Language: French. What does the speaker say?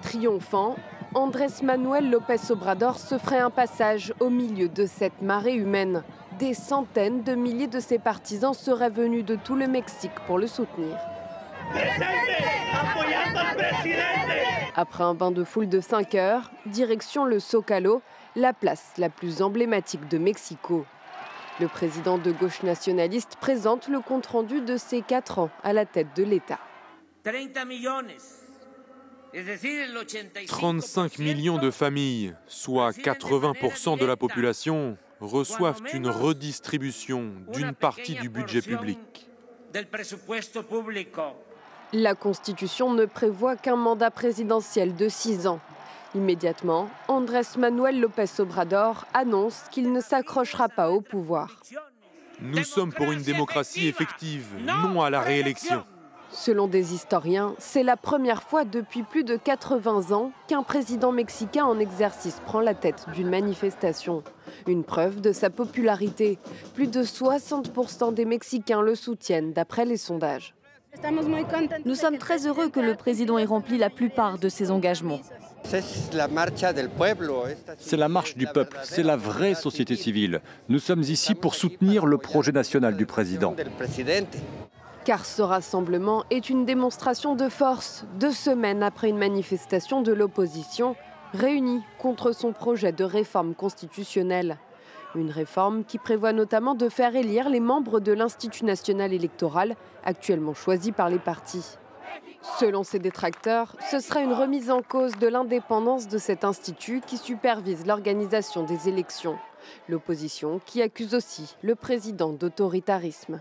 Triomphant, Andrés Manuel López Obrador se ferait un passage au milieu de cette marée humaine. Des centaines de milliers de ses partisans seraient venus de tout le Mexique pour le soutenir. Après un bain de foule de 5 heures, direction le Zócalo, la place la plus emblématique de Mexico. Le président de gauche nationaliste présente le compte-rendu de ses 4 ans à la tête de l'État. 35 millions de familles, soit 80% de la population, reçoivent une redistribution d'une partie du budget public. La Constitution ne prévoit qu'un mandat présidentiel de 6 ans. Immédiatement, Andrés Manuel López Obrador annonce qu'il ne s'accrochera pas au pouvoir. Nous sommes pour une démocratie effective, non à la réélection. Selon des historiens, c'est la première fois depuis plus de 80 ans qu'un président mexicain en exercice prend la tête d'une manifestation. Une preuve de sa popularité. Plus de 60% des Mexicains le soutiennent d'après les sondages. Nous sommes très heureux que le président ait rempli la plupart de ses engagements. C'est la marche du peuple, c'est la vraie société civile. Nous sommes ici pour soutenir le projet national du président. Car ce rassemblement est une démonstration de force, 2 semaines après une manifestation de l'opposition réunie contre son projet de réforme constitutionnelle. Une réforme qui prévoit notamment de faire élire les membres de l'Institut national électoral, actuellement choisi par les partis. Selon ses détracteurs, ce serait une remise en cause de l'indépendance de cet institut qui supervise l'organisation des élections. L'opposition qui accuse aussi le président d'autoritarisme.